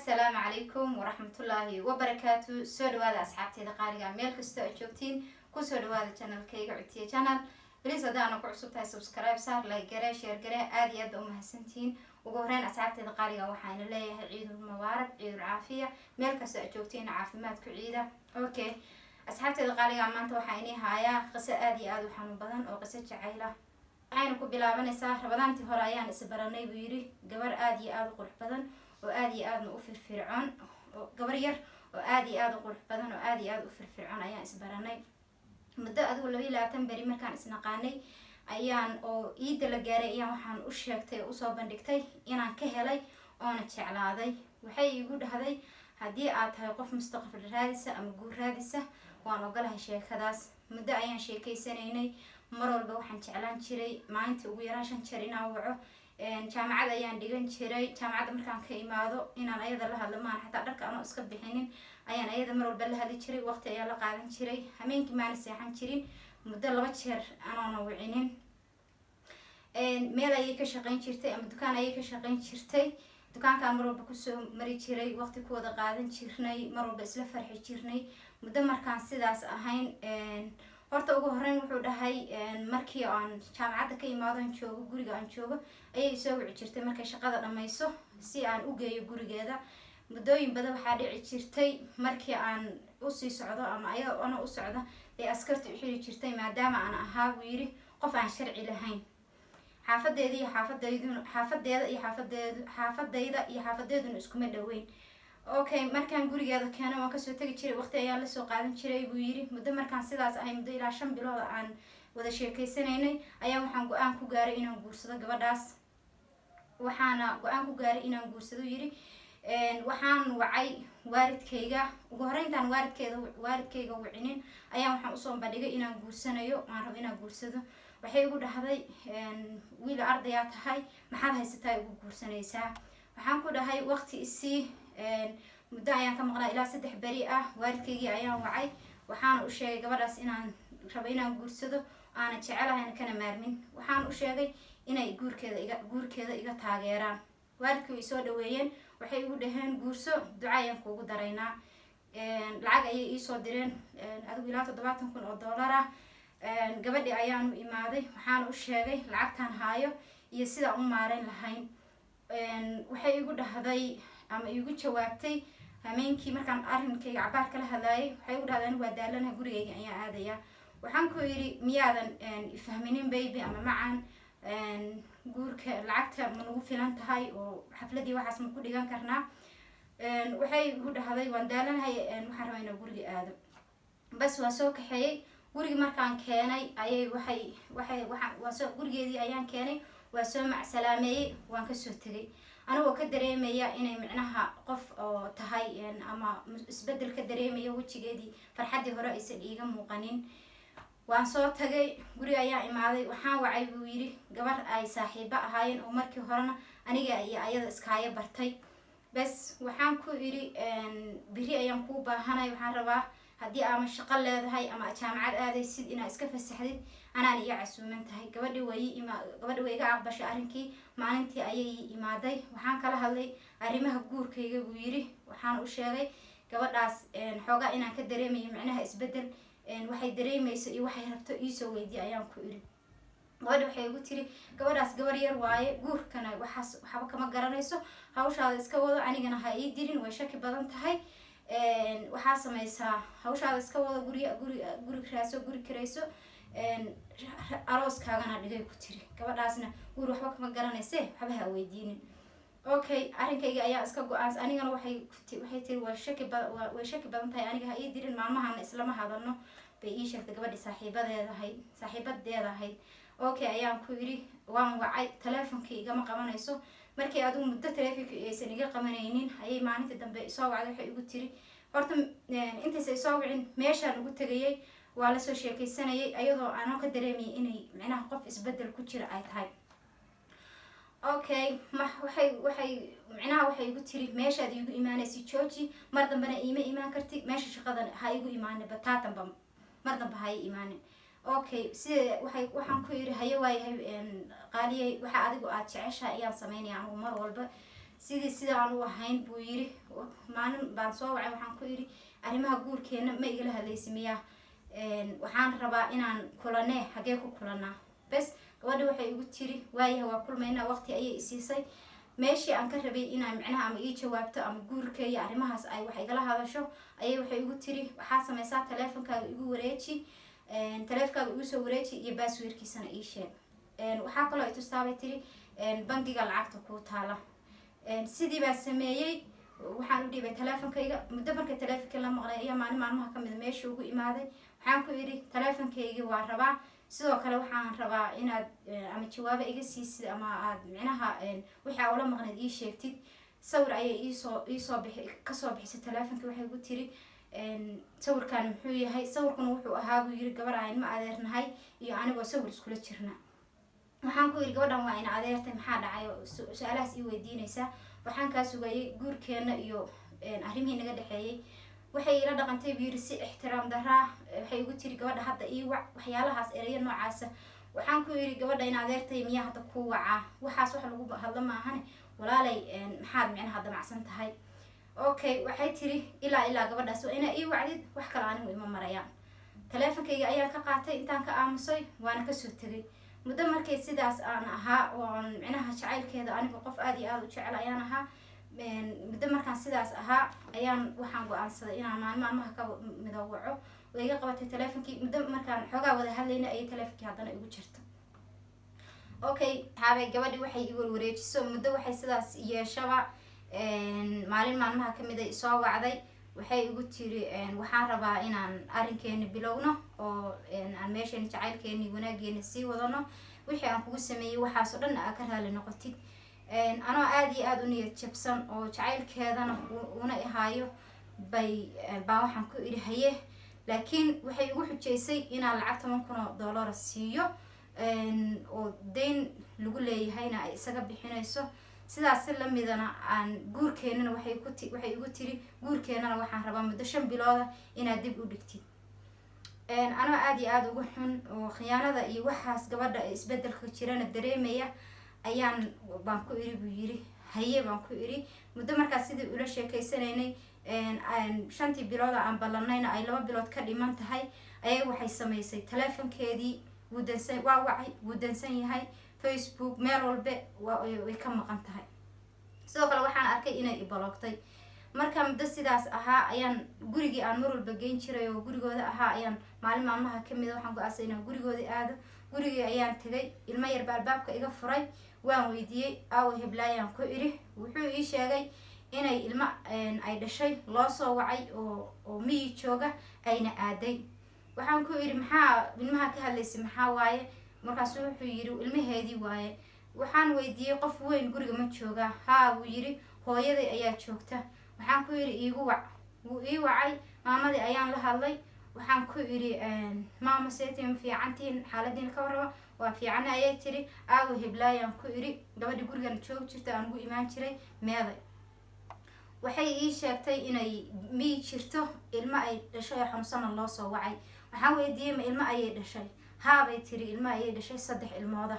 السلام عليكم ورحمة الله وبركاته. سو دواada asxaabteeda qaaliga meel kasta oo joogtiin ku soo dhawaada channelkayga Cutiye channel. Please hadaan ku cusub tahay subscribe saar, like gare, share gare, aad iyo aad u mahadsantiin. ugu horeyn asxaabteeda qaaliga waxaan leeyahay ciid mubaarak, ciid caafiya, meel kasta oo joogtiin caafimaad ku ciida. Okay, asxaabteeda qaaliga maanta waxaan inii hayaa qiso aad iyo aad u xanuun badan oo qiso jacayl ah. waxaan ku bilaabanaysaa Ramadaantii hore ayaan isbaranay buu yiri gabar aad iyo aad u qurux badan oo aad iyo aad u firfircoon, oo gabar yar oo aad iyo aad u qurux badan oo aad iyo aad u firfircoon ayaan isbaranay. muddo adigu 22 bari markaan isnaqaanay ayaan oo iida la gaaray ayaan waxaan u sheegtay oo soo bandhigtay inaan ka helay oona jeclaaday. waxay igu dhahday haddii aad tahay qof mustaqbal raadisa ama guur raadisa waan ogolahay sheekadaas. muddo ayaan sheekaysanaynay, mar walba waxaan jeclaan jiray maalintii ugu yaraan 5 jeer inaan waco. jaamacad ayaan dhigan jiray, jaamacadda markaan ka imaado inaan ayada la hadlo maan xataa dharka anoo iska bixinin ayaan ayada mar walba la hadli jiray, waqti ayaa la qaadan jiray, habeenkii maana seexan jirin. muddo 2 jeer anoona wicinin. meel ayay ka shaqayn jirtay ama dukaan ayay ka shaqayn jirtay, dukaankaan mar walba kusoo mari jiray, waqti ku wada qaadan jirnay, mar walba isla farxi jirnay. muddo markaan sidaas ahayn horta ugu horeyn wuxuu dhahay markii aan jaamacadda ka imaado aan joogo guriga aan joogo ayay soo wici jirtay markay shaqada dhamayso si aan u geeyo gurigeeda. muddooyin badan waxaa dhici jirtay markii aan u sii socdo ama ayada ona u socdo ee askarta u xiri jirtay maadaama aan ahaa buu yiri qof aan sharci lahayn. xaafadeeda iyo xaafadeeduna iskuma dhaweyn. okay, markaan gurigeeda keeno waan kasoo tagi jiray, waqti ayaan lasoo qaadan jiray buu yiri. muddo markaan sidaas ahay muddo ilaa 5 bilood aan wada sheekaysanaynay ayaa waxaan go-aan ku gaaray inaan guursado gabadhaas. waxaana go-aan ku gaaray inaan guursado yiri. waxaan wacay waalidkayga. ugu horeyntaan waalidkayga wicinin ayaa waxaan usoo bandhigay inaan guursanayo, aan rabo inaan guursado. waxay igu dhahday wiil ardayaa tahay, maxaad haysataa igu guursanaysaa? waxaan ku dhahay waqti isii. muddo ayaan ka maqnaa ilaa 3 bari ah. waalidkaygii ayaan wacay, waxaan u sheegay gabadhaas inaan rabo inaan guursado, aanan jecelahay kana maarmin. waxaan u sheegay inay guurkeeda iga taageeraan. waalidkii way soo dhaweeyeen, waxay igu dhaheen guurso, duco ayaan kuugu daraynaa. lacag ayay ii soo direen adigu ilaa 70,000 oo dollar ah. gabadhii ayaan u imaaday, waxaan u sheegay lacagtaan haayo iyo sida u maareyn lahayn. waxay igu dhahday ama igu jawaabtay habeenkii markaan arrinkayga cabaar kala hadlaayay, waxay igu dhahday anigu waa daalanahay, gurigayga ayaan aadayaa. waxaan ku yidhi miyaadan ifahminin baby ama macaan, guurka lacagta ma nagu filan tahay oo xafladii waxaas ma ku dhigan karnaa? waxay igu dhahday waan daalanahay, waxaan rabaa inaan guriga aado. bas waa soo kaxeeyey. gurigi markaan keenay ayay gurigeedii ayaan keenay, waa soo macsalaameeyey, waan kasoo tegay anigoo ka dareemaya inay micnaha qof oo tahay ama isbedel ka dareemaya wejigeedii, farxaddii hore aysan iiga muuqanin. waan soo tagay, guriga ayaa imaaday, waxaan wacay buu yiri gabar ay saaxiibo ahaayeen oo markii horena aniga iyo ayada iskaaga bartay. bas waxaan ku yiri biri ayaan kuu baahanay, waxaan rabaa haddii ama shaqo leedahay ama jaamacad aadaysid inaad iska fasaxdid, anaan iyo casuuman tahay. gabadhi way iga aqbashay arrinkii. maalintii ayay imaaday, waxaan kala hadlay arrimaha guurkayga buu yiri. waxaan u sheegay gabadhaas xoogaa inaan ka dareemayo micnaha isbedel, waxay dareemayso iyo waxay rabto iisoo weydiiyay ayaan ku iri. gabadhi waxay igu tiri gabadhaas gabar yar waaye, guurkana waxba kama garanayso, hawshaada iska wado, anigana ha ii dirin, way shaki badan tahay. waxaa samaysaa hawshaada iska wado, guri raaso, guri karayso, arooskaagana dhigay ku tiri. gabadhaasna guur waxba kama garanayse waxba ha weydiinin. okay, arrinkayga ayaa iska go-aan. anigana waxay tiri way shaki badan tahay, aniga ha ii dirin, maalmahana islama hadalno bay ii sheegtay gabadhii saaxiibadeeda ahayd. okay ayaan ku yidhi, waan wacay, taleefonkii igama qabanayso. markii adigu muddo taleefonkii aysan iga qabanaynin ayay maalintii dambe isoo wacday. waxay igu tiri horta intaysa isoo wicin meeshaan ugu tegayay, waa lasoo sheekaysanayay ayadoo aanoo ka dareemayay inay micnaha qof isbedel ku jira ay tahay. okay, waxay igu tiri meeshaad iigu imaanaysa jooji, mar dambena iima imaan kartid, meesha shaqadan ha igu imaanin, bataatanba mar dambe ha ii imaanin. okay, sida waxaan ku yiri haye waayahay qaaliyay, waxa adigu aad jeceshahay ayaan sameynaya anigu mar walba. sida aan u ahayn buu yiri. maalin baan soo wacay waxaan ku yiri arrimaha guurkeena ma igala hadlaysi miyaa waxaan rabaa inaan kulanee hagee ku kulanaa bas gabadha waxay igu tiri waayaha waa kulmaynaa waqti ayay isiisay meeshii aan ka rabay inaan micnaha ama ii jawaabto ama guurka iyo arrimahaas ay wax igala hadasho ayay waxay igu tiri waxaa samaysaa taleefankaaga igu wareeji taleefankaaga igu soo wareeji iyo baasweerkiisana ii sheeg waxaa kaloo ay tustaabay tiri bangiga lacagta ku taala sidii baa sameeyey waxaan u dhiibay taleefankayga muddo markay taleefankii la maqlay ayaa maalmaha kamid meesha ugu imaaday waxaan ku yidhi taleefankaygii waa rabaa sidoo kale waxaan rabaa inaad ama jawaabo iga siisid ama aad micnaha wixii aa ula maqneed ii sheegtid sawir ayay kasoo bixisay taleefankii waxay igu tiri sawirkan muxuu yahay sawirkuna wuxuu ahaa buu yiri gabar aan ilma adeernahay iyo anigoo sawir iskula jirna waxaan ku yiri gabadhan waa ina adeertay maxaa dhacay su-aalahaas ii weydiinaysaa waxaan kaa sugayay guurkeena iyo arrimihii naga dhexeeyay waxay ila dhaqantay buu yiri si ixtiraam daraa waxay igu tiri gabadha hadda ii wac waxyaalahaas ereyo noocaasa waxaan ku yiri gabadha ina adeertay miyaa hadda ku wacaa waxaas wax lagu hadla maahane walaalay maxaad micnaha damacsan tahay okay waxay tiri ilaa gabadhaas waa inaa ii wacdid wax kale anigu ima marayaan taleefankayga ayaan ka qaatay intaan ka aamusay waana kasoo tegay muddo markay sidaas aan ahaa oo aan micnaha jacaylkeeda aniga qof aad iyo aad u jecel ayaan ahaa muddo markaan sidaas ahaa ayaan waxaan go-aansaday inaan maalmaha ka midawaco way iga qabatay taleefankii muddo markaan xoogaa wada hadlayna ayay taleefankii haddana igu jirto okay haabay gabadhi waxay i warwareejiso muddo waxay sidaas yeeshaba maalin maalmaha kamid ay soo wacday waxay igu tiri waxaan rabaa inaan arrinkeeni bilowno oo aan meesheeni jacaylkeeni wanaageeni sii wadano wixii aan kugu sameeyey waxaasoo dhan aa ka raali noqotid anoo aad iyo aad u niyad jabsan oo jacaylkeedana una ihaayo baan waxaan ku idhi haye laakiin waxay igu xujaysay inaan lacag $10,000 siiyo oo dayn lagu leeyahayna ay isaga bixinayso sidaas lamidana aan guurkeenana waxay igu tiri guurkeenana waxaan rabaa muddo 5 bilood inaad dib u dhigtid anoo aad iyo aad ugu xun oo khiyaanada iyo waxaas gabadha isbedelka jirana dareemaya baan ku iri buu yiri haye baan ku iri muddo markaas sidii ula sheekaysanaynay 5 bilood aan ballanayna ay 2 bilood ka dhiman tahay ayay waxay samaysay taleefankeedii wuu dansan yahay Facebook meel walba way ka maqan tahay sidoo kale waxaan arkay inay ibaloogtay marka muddo sidaas ahaa ayaan gurigii aan mar walba geyn jiray oo gurigooda ahaa ayaan maalmaha kamid waxaan go-aansay inaan gurigooda aado gurigii ayaan tagay ilmo yar baa albaabka iga furay waan weydiiyey aawo heblaayaan ku iri wuxuu ii sheegay inay ilmo ay dhashay loo soo wacay oo miyi jooga ayna aaday waxaan ku iri maxaa ilmaha ka hadlaysay maxaa waaye markaasuu wuxuu yiri ilmaheedii waaye waxaan weydiiyey qof weyn guriga ma jooga haa wuu yiri hooyaday ayaa joogta waxaan ku yiri iigu wac wuu ii wacay maamadii ayaan la hadlay waxaan ku iri maama seetiin fiicantiin xaaladiina ka warraba waa fiican ayay tiri aawo heblaayaan ku iri gabadhi gurigan joog jirta aan ugu imaan jiray meeday waxay ii sheegtay inay miyi jirto ilmo ay dhashay oo xanuunsana loo soo wacay waxaan weydiiyey ma ilmo ayay dhashay haabay tiri ilmo ayay dhashay 3 ilmooda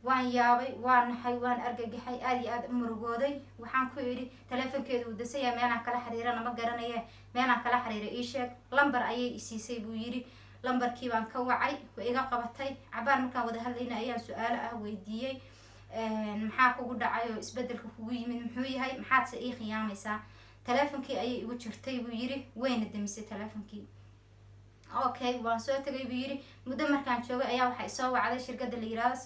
waan yaabay waan naxay waan argagaxay aad iyo aad u murugooday waxaan ku yidhi taleefankeedu uu dasaya meelaan kala xiriirana ma garanaye meelaan kala xiriiray ii sheeg lambar ayay isiisay buu yidhi lambarkii baan ka wacay way iga qabatay cabaar markaan wada hadlayna ayaan su-aalo ah weydiiyey maxaa kugu dhacay oo isbedelka kugu yimid muxuu yahay maxaadse ii khiyaamaysaa taleefankii ayay igu jirtay buu yidhi wayna demisay taleefankii okay waan soo tagay buu yiri muddo markaan joogay ayaa waxay soo wacday shirkadda la yiraahdo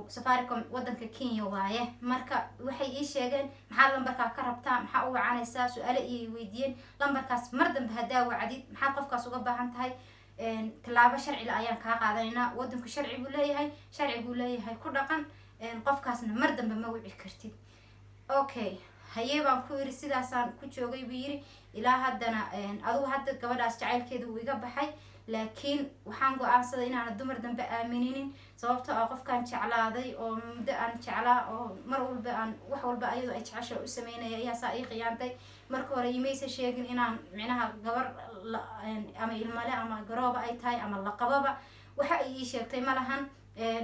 Safaricom wadanka Kenya waaye marka waxay ii sheegeen maxaa lambarka ka rabtaa maxaa u wacanaysaa su'aalo ii weydiiyeen lambarkaas mar dambe hadaa wacdid maxaa qofkaas uga baahan tahay talaabo sharci la ayaan ka qaadanaynaa wadanku sharci buu leeyahay ku dhaqan qofkaasna mar dambe ma wici kartid okay haye baan ku iri sidaasaan ku joogay buu yiri ilaa haddana adigu hadda gabadhaas jacaylkeeda uu iga baxay laakiin waxaan go-aansaday inaan dumar dambe aamininin sababtoo ah qofkaan jeclaaday oo muddo aan jeclaa oo mar walba aan wax walba ayadoo ay jecesha u sameynaya ayaa saa ii khiyaantay marka hore imaysa sheegin inaan micnaha gabar ama ilmale ama garooba ay tahay ama laqababa waxa ay ii sheegtay malahan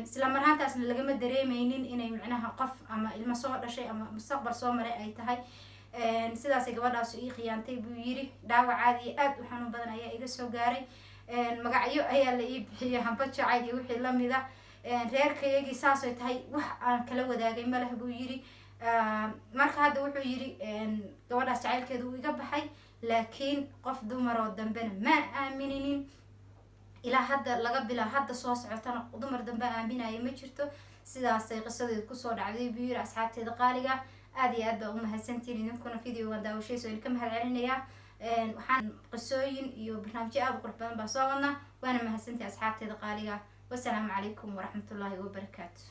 isla marhaantaasna lagama dareemeynin inay micnaha qof ama ilmo soo dhashay ama mustaqbal soo maray ay tahay. sidaasay gabadhaas ii khiyaantay buu yiri. dhaawacaadii aad u xanuun badan ayaa iga soo gaaray. magacyo ayaa la ii bixiyay hamba jacayl iyo wixii lamid ah. reerkayagii saasay tahay wax aan kala wadaagay ma leh buu yiri. marka hadda wuxuu yiri gabadhaas jacaylkeeda uu iga baxay, laakiin qof dumar oo dambena ma aamininin. ilaa hadda laga bilaa hadda soo socotana dumar dambe aaminaya ma jirto. sidaasay qisadeedu kusoo dhacday buu yiri. asxaabteeda qaaliga aad iyo aad baa u mahadsantiin idinkuna videogan daawashayso idinka mahad celinayaa. waxaan qisooyin iyo barnaamijyo aad u qurux badan baa soo wadnaa. waana mahadsantii asxaabteeda qaaliga. wasalaamu calaykum waraxmatullaahi wabarakaatu.